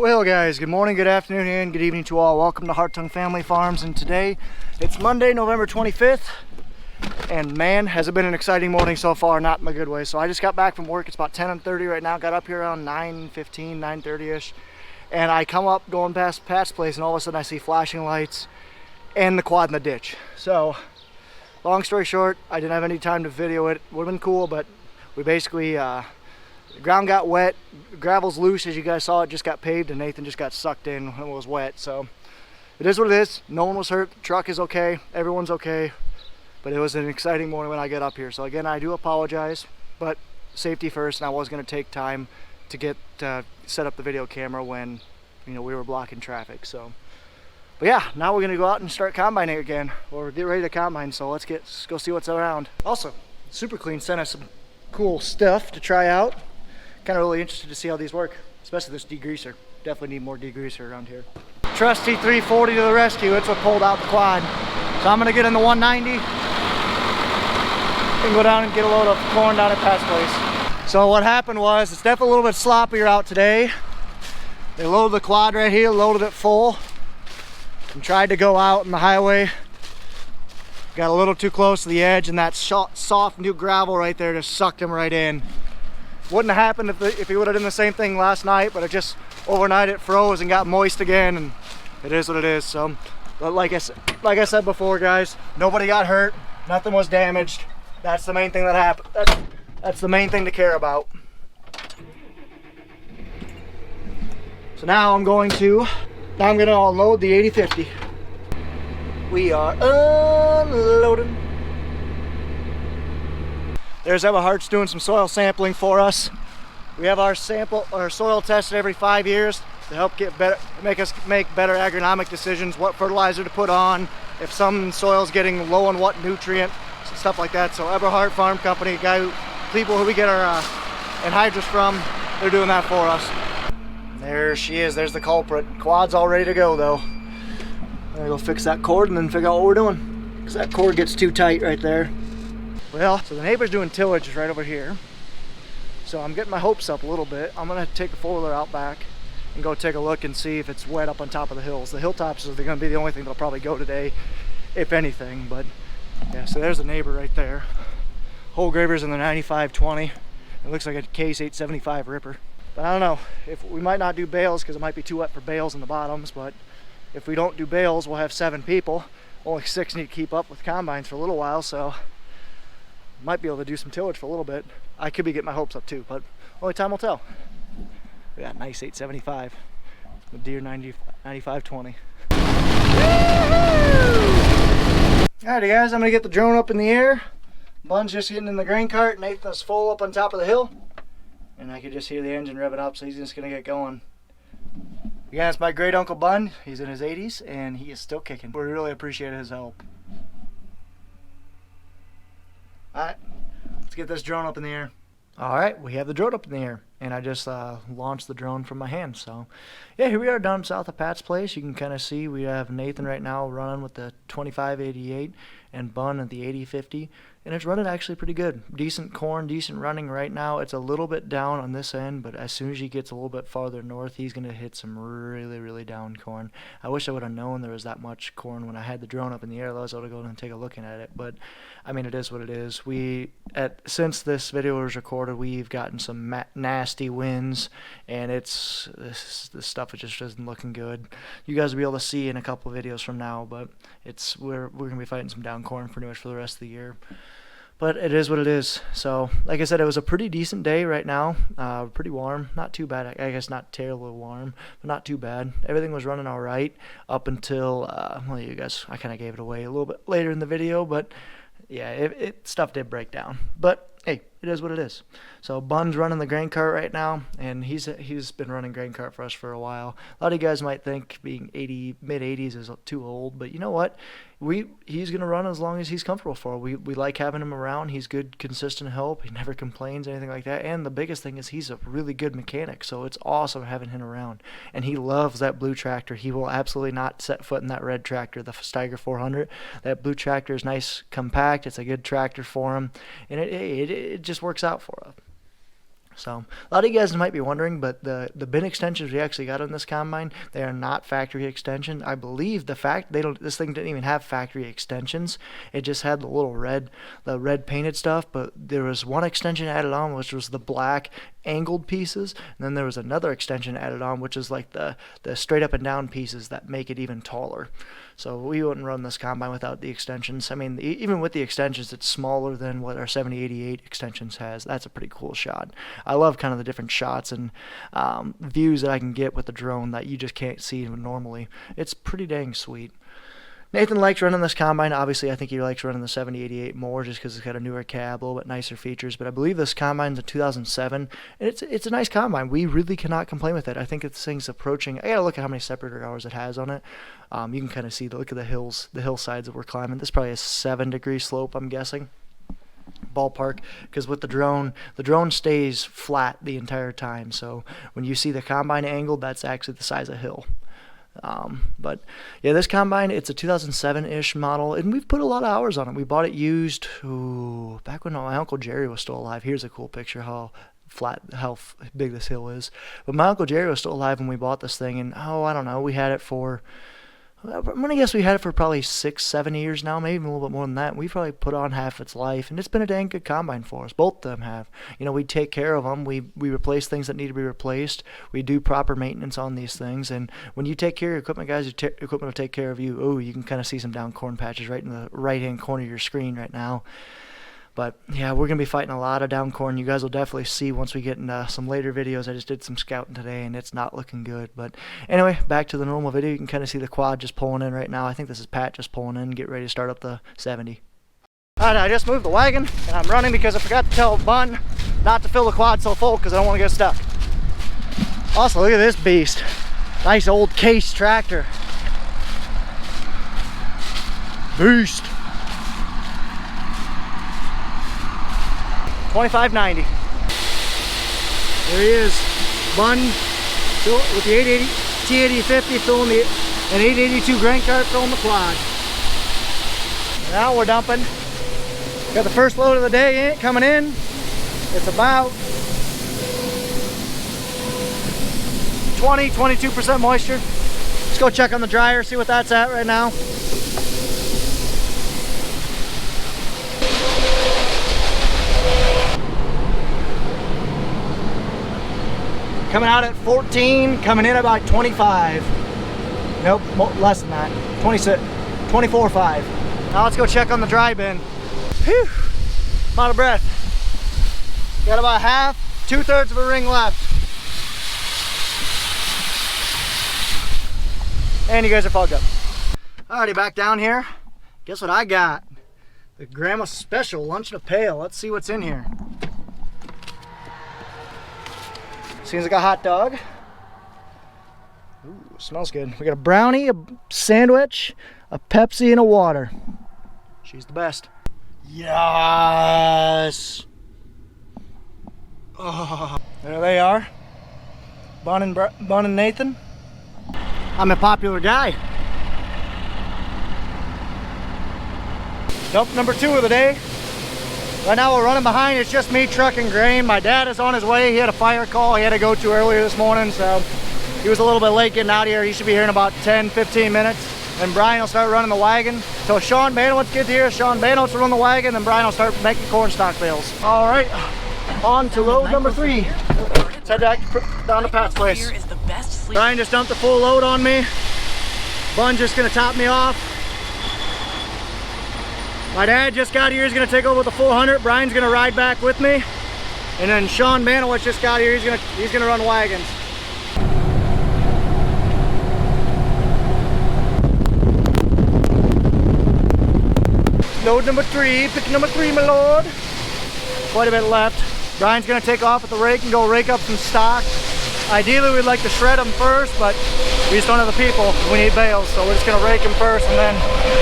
Well guys, good morning, good afternoon, and good evening to all. Welcome to Hartung Family Farms, and today it's Monday, November 25th, and man, has it been an exciting morning so far, not in a good way. So I just got back from work. It's about 10:30 right now. Got up here around 9:15, 9:30ish, and I come up going past Pat's place, and all of a sudden I see flashing lights and the quad in the ditch. So long story short, I didn't have any time to video it. Would have been cool, but we basically the ground got wet, gravel's loose, as you guys saw. It just got paved, and Nathan just got sucked in when it was wet. So it is what it is. No one was hurt. The truck is okay. Everyone's okay. But it was an exciting morning when I got up here. So again, I do apologize, but safety first, and I was going to take time to get set up the video camera when we were blocking traffic. So, but yeah, now we're going to go out and start combining again, or get ready to combine. So let's go see what's around. Also, Super Clean sent us some cool stuff to try out. Kind of really interested to see how these work, especially this degreaser. Definitely need more degreaser around here. Trusty 340 to the rescue. It's what pulled out the quad. So I'm gonna get in the 190 and go down and get a load of corn down at Pat's place. So what happened was, it's definitely a little bit sloppier out today. They loaded the quad right here, loaded it full, and tried to go out on the highway. Got a little too close to the edge, and that soft new gravel right there just sucked him right in. Wouldn't have happened if he would have done the same thing last night, but it just overnight it froze and got moist again, and it is what it is. So, but like I said before, guys, nobody got hurt, nothing was damaged. That's the main thing that happened. That's the main thing to care about. So now I'm going to unload the 8050. We are unloading. There's Hart's doing some soil sampling for us. We have our soil tested every 5 years to help make us make better agronomic decisions, what fertilizer to put on, if some soil's getting low on what nutrient, stuff like that. So Hart Farm Company, people who we get our anhydrous from, they're doing that for us. There she is. There's the culprit. Quad's all ready to go though. I'm gonna go fix that cord and then figure out what we're doing, because that cord gets too tight right there. Well, so the neighbor's doing tillage right over here. So I'm getting my hopes up a little bit. I'm gonna take the four-wheeler out back and go take a look and see if it's wet up on top of the hills. The hilltops are gonna be the only thing that'll probably go today, if anything. But yeah, so there's the neighbor right there. Whole graver's in the 9520. It looks like a Case 875 ripper. But I don't know, if we might not do bales because it might be too wet for bales in the bottoms, but if we don't do bales, we'll have 7 people. Only 6 need to keep up with combines for a little while, so might be able to do some tillage for a little bit. I could be getting my hopes up too, but only time will tell. We got a nice 875, the Deere 9520. Alrighty guys, I'm gonna get the drone up in the air. Bun's just getting in the grain cart. Nathan's full up on top of the hill, and I can just hear the engine revving up, so he's just gonna get going. Again, it's my great uncle Bun. He's in his 80s and he is still kicking. We really appreciate his help. Alright, let's get this drone up in the air. Alright, we have the drone up in the air, and I just launched the drone from my hand. So yeah, here we are down south of Pat's place. You can kind of see we have Nathan right now running with the 2588 and Bun at the 8050, and it's running actually pretty good. Decent corn, decent running right now. It's a little bit down on this end, but as soon as he gets a little bit farther north, he's going to hit some really down corn. I wish I would have known there was that much corn when I had the drone up in the air. Otherwise I would have gone and take a look at it. But I mean, it is what it is. Since this video was recorded, we've gotten some nasty winds, and this stuff just isn't looking good. You guys will be able to see in a couple of videos from now, but we're going to be fighting some down corn pretty much for the rest of the year. But it is what it is. So like I said, it was a pretty decent day right now. Pretty warm, not too bad. I guess not terribly warm, but not too bad. Everything was running all right up until well, you guys, I kind of gave it away a little bit later in the video, but yeah, stuff did break down. But hey, it is what it is. So Bun's running the grain cart right now, and he's been running grain cart for us for a while. A lot of you guys might think being mid-80s is too old, but you know what? He's going to run as long as he's comfortable for. We like having him around. He's good, consistent help. He never complains, anything like that. And the biggest thing is he's a really good mechanic, so it's awesome having him around. And he loves that blue tractor. He will absolutely not set foot in that red tractor, the Steiger 400. That blue tractor is nice, compact. It's a good tractor for him, and it just works out for us. So a lot of you guys might be wondering, but the bin extensions we actually got on this combine, they are not factory extension. I believe this thing didn't even have factory extensions. It just had the red painted stuff, but there was one extension added on, which was the black angled pieces, and then there was another extension added on, which is like the straight up and down pieces that make it even taller. So we wouldn't run this combine without the extensions. I mean, even with the extensions, it's smaller than what our 7088 extensions has. That's a pretty cool shot. I love kind of the different shots and views that I can get with the drone that you just can't see normally. It's pretty dang sweet. Nathan likes running this combine. Obviously, I think he likes running the 7088 more just because it's got a newer cab, a little bit nicer features. But I believe this combine's a 2007, and it's a nice combine. We really cannot complain with it. I think this thing's approaching. I gotta look at how many separator hours it has on it. You can kind of see look at the hills, the hillsides that we're climbing. This is probably a 7-degree slope, I'm guessing. Ballpark, because with the drone stays flat the entire time. So when you see the combine angled, that's actually the size of hill. But yeah, this combine, it's a 2007-ish model, and we've put a lot of hours on it. We bought it used back when my Uncle Jerry was still alive. Here's a cool picture how big this hill is. But my Uncle Jerry was still alive when we bought this thing, and I don't know, we had it for, I'm gonna guess we had it for probably 6-7 years now, maybe even a little bit more than that. We probably put on half its life, and it's been a dang good combine for us. Both of them have. You know, we take care of them. We replace things that need to be replaced. We do proper maintenance on these things, and when you take care of your equipment, guys, your equipment will take care of you. Oh, you can kind of see some down corn patches right in the right-hand corner of your screen right now. But yeah, we're going to be fighting a lot of down corn. You guys will definitely see once we get into some later videos. I just did some scouting today, and it's not looking good. But anyway, back to the normal video. You can kind of see the quad just pulling in right now. I think this is Pat just pulling in, get ready to start up the 70. Alright, I just moved the wagon, and I'm running because I forgot to tell Bun not to fill the quad so full because I don't want to get stuck. Also, look at this beast. Nice old Case tractor. Beast. 2590. There he is, Bun with the 880 T8050 filling an 882 grain cart filling the quad. Now we're dumping. Got the first load of the day coming in. It's about 20-22% moisture. Let's go check on the dryer, see what that's at right now. Coming out at 14, coming in about 25. Nope, less than that. 24.5. Now let's go check on the dry bin. Whew, I'm out of breath. Got about half, 2/3 of a ring left. And you guys are fogged up. Alrighty, back down here. Guess what I got? The Grandma Special lunch in a pail. Let's see what's in here. Seems like a hot dog. Ooh, smells good. We got a brownie, a sandwich, a Pepsi, and a water. She's the best. Yes! Oh, there they are. Bun and Nathan. I'm a popular guy. Dump number 2 of the day. Right now we're running behind. It's just me trucking grain. My dad is on his way. He had a fire call he had to go to earlier this morning, so he was a little bit late getting out here. He should be here in about 10-15 minutes. And Brian will start running the wagon. So Sean Banowitz gets here. Sean Banowitz will run the wagon, and Brian will start making corn stalk bales. All right, on to load number 3. Let's head back down to Pat's place. Brian just dumped a full load on me. Bun's just gonna top me off. My dad just got here, he's gonna take over with the 400. Brian's gonna ride back with me. And then Sean Banowitz just got here, he's gonna run wagons. Load number 3, pick number 3, my lord. Quite a bit left. Brian's gonna take off with the rake and go rake up some stock. Ideally, we'd like to shred them first, but we just don't have the people. We need bales, so we're just gonna rake them first and then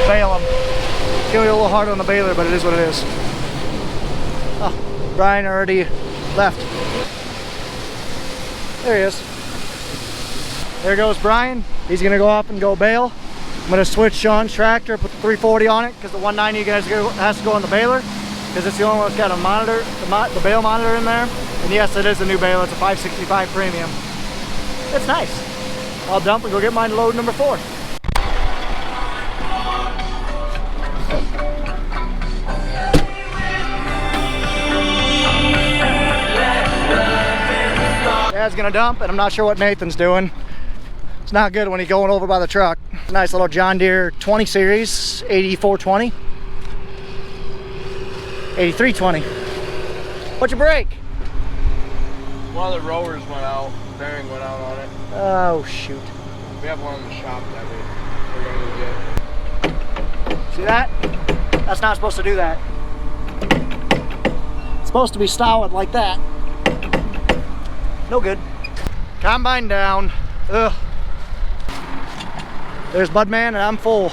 bale them. It's gonna be a little hard on the baler, but it is what it is. Oh, Brian already left. There he is. There goes Brian. He's gonna go off and go bale. I'm gonna switch Sean's tractor, put the 340 on it, because the 190 has to go on the baler, because it's the only one that's got a monitor, the bale monitor in there. And yes, it is a new baler. It's a 565 premium. It's nice. I'll dump and go get mine load number 4. Dad's gonna dump, and I'm not sure what Nathan's doing. It's not good when he's going over by the truck. Nice little John Deere 20 series, 8420. 8320. What'd you break? One of the rowers went out, bearing went out on it. Oh shoot. We have one in the shop that we're going to get. See that? That's not supposed to do that. It's supposed to be solid like that. No good. Combine down. Ugh. There's Budman and I'm full.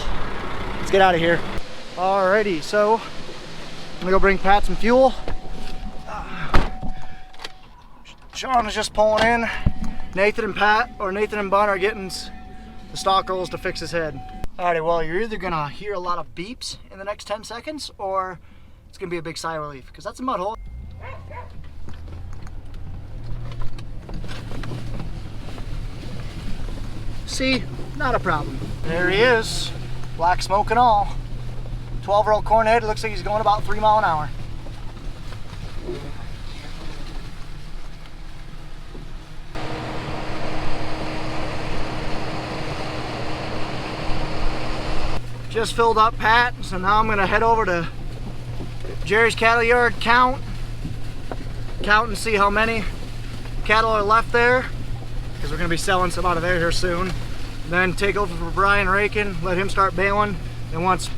Let's get out of here. Alrighty, so I'm gonna go bring Pat some fuel. Sean is just pulling in. Nathan and Pat, or Nathan and Bun, are getting the stock rolls to fix his head. Alrighty, well, you're either gonna hear a lot of beeps in the next 10 seconds, or it's gonna be a big sigh of relief, because that's a mud hole. See, not a problem. There he is, black smoke and all. 12-year-old corn head, looks like he's going about 3 miles an hour. Just filled up Pat, so now I'm gonna head over to Jerry's cattle yard, count and see how many cattle are left there, because we're gonna be selling some out of there here soon. Then take over for Brian Rakin, let him start baling, and once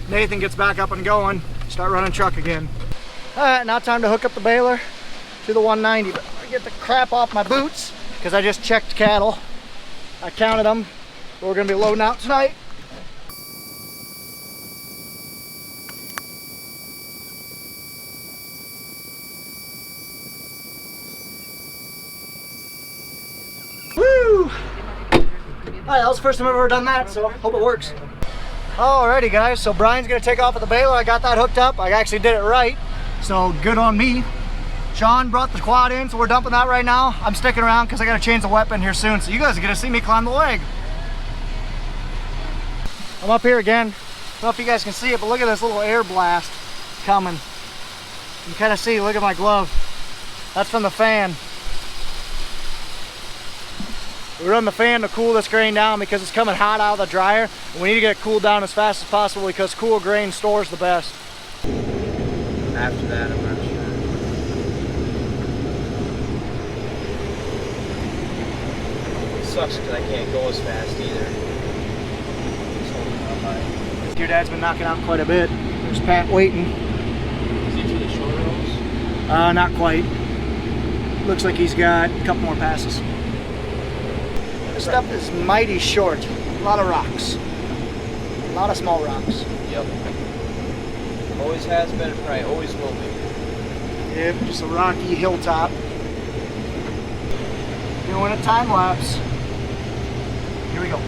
Nathan gets back up and going, start running truck again. All right, now time to hook up the baler to the 190, but I get the crap off my boots because I just checked cattle. I counted them. We're gonna be loading out tonight. Woo! Alright, that was the first time I've ever done that, so hope it works. Alrighty guys, so Brian's gonna take off with the baler. I got that hooked up. I actually did it right, so good on me. Sean brought the quad in, so we're dumping that right now. I'm sticking around because I gotta change the weapon here soon, so you guys are gonna see me climb the leg. I'm up here again. I don't know if you guys can see it, but look at this little air blast coming. You can kind of see, look at my glove. That's from the fan. We run the fan to cool this grain down because it's coming hot out of the dryer. And we need to get it cooled down as fast as possible because cool grain stores the best. After that, I'm not sure. It sucks because I can't go as fast either. Your dad's been knocking out quite a bit. There's Pat waiting. Is he to the short rows? Not quite. Looks like he's got a couple more passes. This stuff is mighty short. A lot of rocks. A lot of small rocks. Yep. Always has been, and probably always will be. Yep, just a rocky hilltop. Doing a time lapse. Here we go.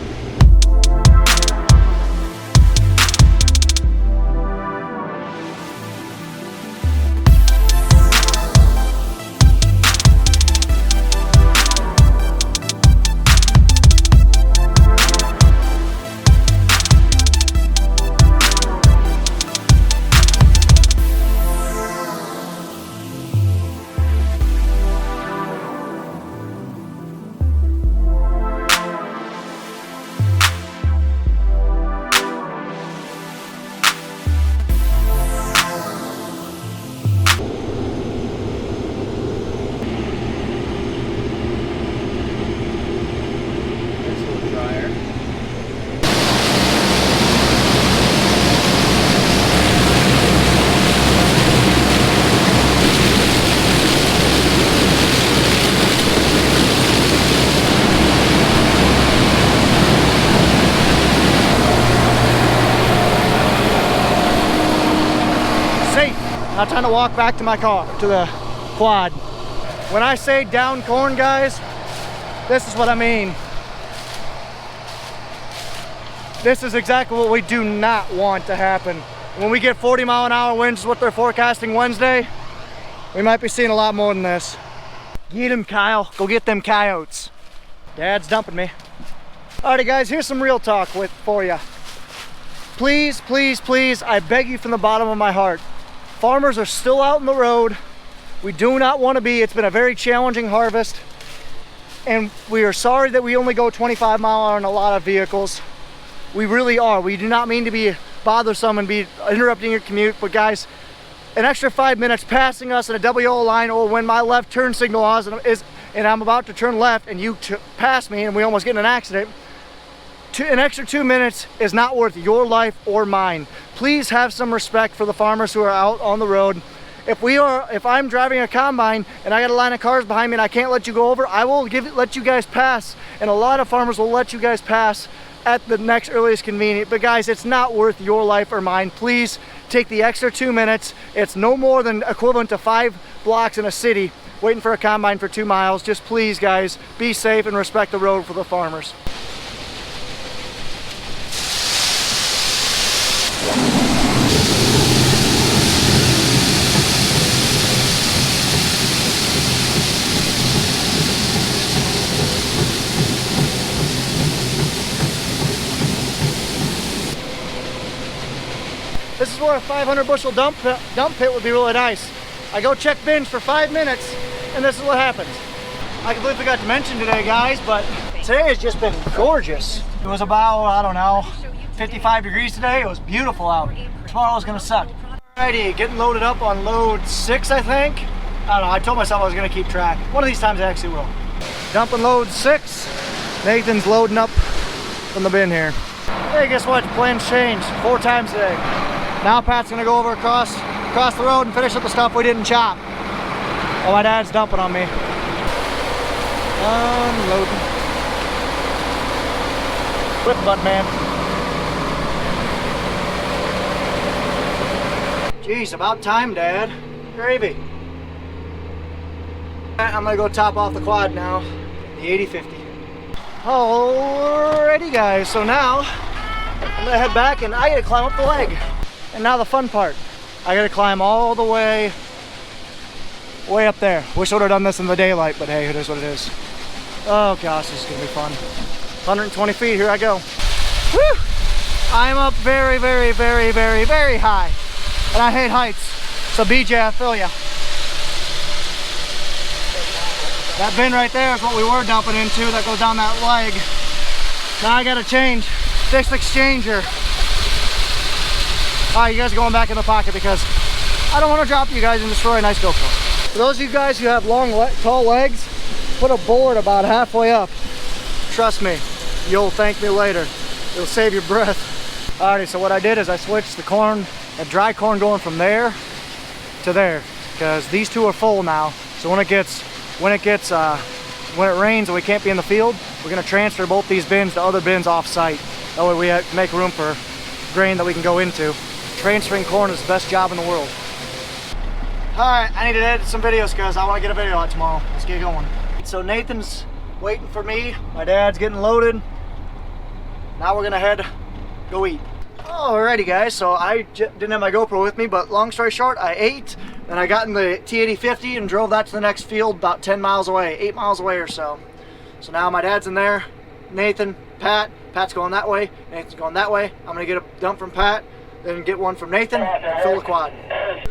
Now time to walk back to my car, to the quad. When I say down corn, guys, this is what I mean. This is exactly what we do not want to happen. When we get 40-mile-an-hour winds, is what they're forecasting Wednesday, we might be seeing a lot more than this. Get him, Kyle. Go get them coyotes. Dad's dumping me. Alrighty guys, here's some real talk for you. Please, please, please, I beg you from the bottom of my heart. Farmers are still out on the road. We do not want to be. It's been a very challenging harvest. And we are sorry that we only go 25 mile an hour in a lot of vehicles. We really are. We do not mean to be bothersome and be interrupting your commute, but guys, an extra 5 minutes passing us in a double yellow line, or when my left turn signal is and I'm about to turn left and you pass me and we almost get in an accident, an extra 2 minutes is not worth your life or mine. Please have some respect for the farmers who are out on the road. If I'm driving a combine and I got a line of cars behind me and I can't let you go over, I will let you guys pass, and a lot of farmers will let you guys pass at the next earliest convenient. But guys, it's not worth your life or mine. Please take the extra 2 minutes. It's no more than equivalent to 5 blocks in a city waiting for a combine for 2 miles. Just please guys, be safe and respect the road for the farmers. This is where a 500 bushel dump pit would be really nice. I go check bins for 5 minutes and this is what happens. I completely forgot to mention today guys, but today has just been gorgeous. It was about, I don't know, 55 degrees today. It was beautiful out. Tomorrow is gonna suck. Alrighty, getting loaded up on load 6 I think. I don't know, I told myself I was gonna keep track. One of these times I actually will. Dumping load 6. Nathan's loading up from the bin here. Hey, guess what? Plans changed 4 times today. Now Pat's gonna go over across the road and finish up the stuff we didn't chop. Oh, my dad's dumping on me. Unloading. Whip butt man. Jeez, about time, Dad. Gravy. I'm gonna go top off the quad now. The 80/50. Alrighty guys, so now I'm gonna head back and I gotta climb up the leg. And now the fun part. I gotta climb all the way up there. Wish I would have done this in the daylight, but hey, it is what it is. Oh gosh, this is gonna be fun. 120 feet, here I go. Woo! I'm up very, very, very, very, very high. And I hate heights. So BJ, I feel ya. That bin right there is what we were dumping into that goes down that leg. Now I gotta change this exchanger. Alright, you guys are going back in the pocket because I don't want to drop you guys and destroy a nice GoPro. For those of you guys who have long, tall legs, put a board about halfway up. Trust me, you'll thank me later. It'll save your breath. Alrighty, so what I did is I switched the corn, the dry corn going from there to there, because these two are full now. So when it rains and we can't be in the field, we're gonna transfer both these bins to other bins off site. That way we have to make room for grain that we can go into. Transferring corn is the best job in the world. Alright, I need to edit some videos because I want to get a video out tomorrow. Let's get going. So Nathan's waiting for me. My dad's getting loaded. Now we're gonna go eat. Alrighty guys, so I didn't have my GoPro with me, but long story short, I ate, then I got in the T8050 and drove that to the next field about 10 miles away, 8 miles away or so. So now my dad's in there, Nathan, Pat's going that way, Nathan's going that way. I'm gonna get a dump from Pat, then get one from Nathan and fill the quad.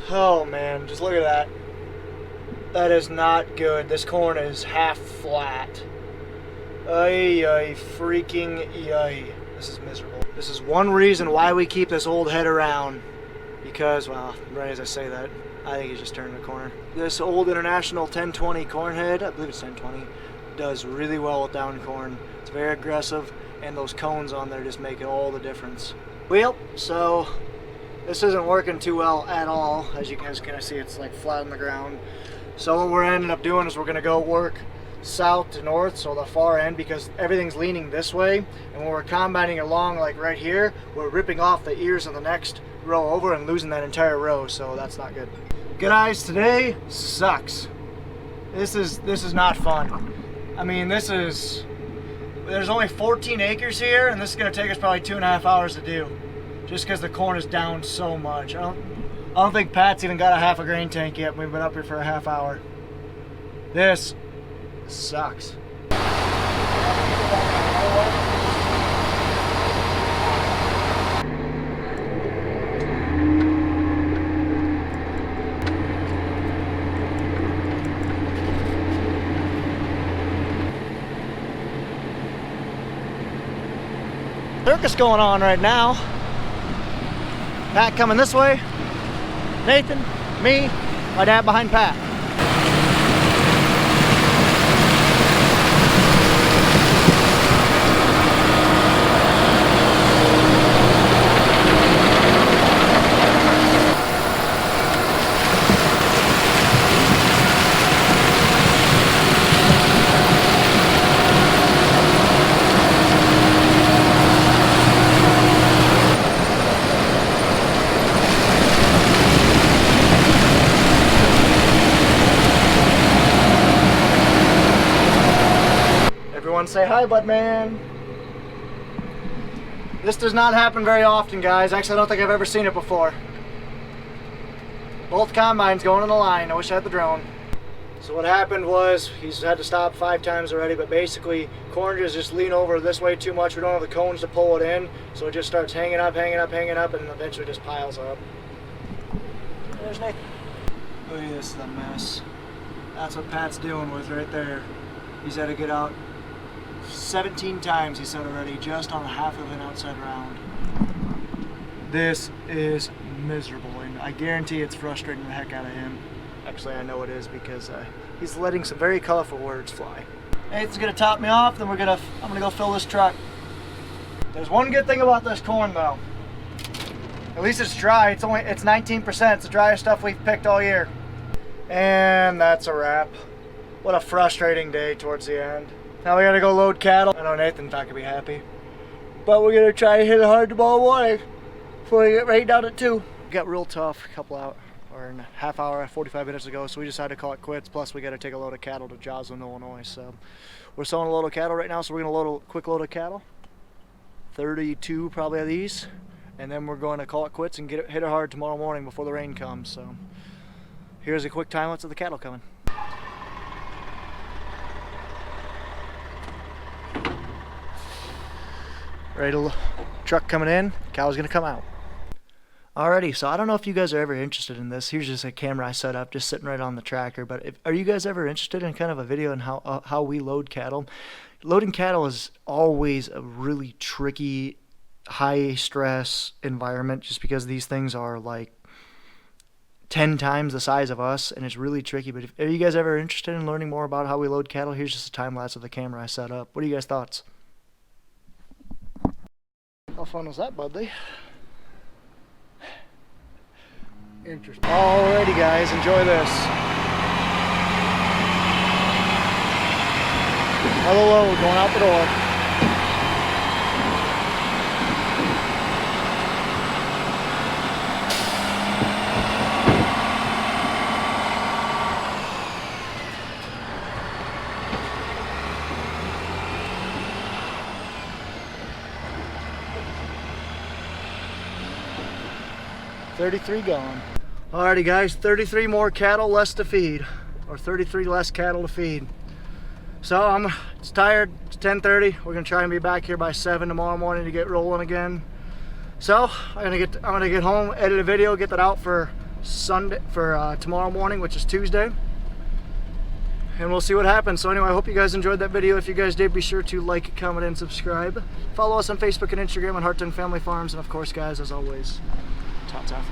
Oh man, just look at that. That is not good. This corn is half flat. Ay, freaking yay. This is miserable. This is one reason why we keep this old head around. Because, well, right as I say that, I think he's just turning the corner. This old International 1020 corn head, I believe it's 1020, does really well with down corn. It's very aggressive, and those cones on there just make all the difference. Well, so this isn't working too well at all. As you guys can see, it's like flat on the ground. So what we're ending up doing is we're gonna go work south to north, so the far end, because everything's leaning this way, and when we're combining along like right here, we're ripping off the ears of the next row over and losing that entire row, so that's not good. Guys, today sucks. This is not fun. I mean, there's only 14 acres here, and this is gonna take us probably 2.5 hours to do, just because the corn is down so much. I don't think Pat's even got a half a grain tank yet. We've been up here for a half hour. This sucks. Circus going on right now. Pat coming this way, Nathan, me, my dad behind Pat. Everyone say hi, bud man. This does not happen very often, guys. Actually, I don't think I've ever seen it before. Both combines going in a line. I wish I had the drone. So what happened was he's had to stop 5 times already, but basically corn just lean over this way too much. We don't have the cones to pull it in, so it just starts hanging up, and eventually just piles up. There's Nathan. Look at this, the mess. That's what Pat's dealing with right there. He's had to get out 17 times, he said already, just on half of an outside round. This is miserable, and I guarantee it's frustrating the heck out of him. Actually, I know it is because he's letting some very colorful words fly. Nathan's gonna top me off, then I'm gonna go fill this truck. There's one good thing about this corn though. At least it's dry. It's 19%. It's the driest stuff we've picked all year. And that's a wrap. What a frustrating day towards the end. Now we gotta go load cattle. I know Nathan's not gonna be happy, but we're gonna try to hit it hard tomorrow morning before we get rained down at 2. It got real tough a couple hours, or a half hour, 45 minutes ago, so we decided to call it quits. Plus we gotta take a load of cattle to Joslin, Illinois. So we're selling a load of cattle right now, so we're gonna load a quick load of cattle. 32 probably of these, and then we're going to call it quits and hit it hard tomorrow morning before the rain comes. So here's a quick time lapse of the cattle coming. Right, truck coming in, cow's gonna come out. Alrighty, so I don't know if you guys are ever interested in this. Here's just a camera I set up, just sitting right on the tracker. But are you guys ever interested in kind of a video on how we load cattle? Loading cattle is always a really tricky, high stress environment, just because these things are like 10 times the size of us, and it's really tricky. But are you guys ever interested in learning more about how we load cattle? Here's just a time lapse of the camera I set up. What are you guys' thoughts? How fun was that, Budley? Interesting. Alrighty, guys, enjoy this. Another load going out the door. $33 gone. Alrighty guys, 33 more cattle less to feed, or 33 less cattle to feed. So it's tired, it's 10:30. We're gonna try and be back here by 7 tomorrow morning to get rolling again. So I'm gonna get home, edit a video, get that out for tomorrow morning, which is Tuesday. And we'll see what happens. So anyway, I hope you guys enjoyed that video. If you guys did, be sure to like, comment, and subscribe. Follow us on Facebook and Instagram at Hartung Family Farms. And of course, guys, as always, ta-ta.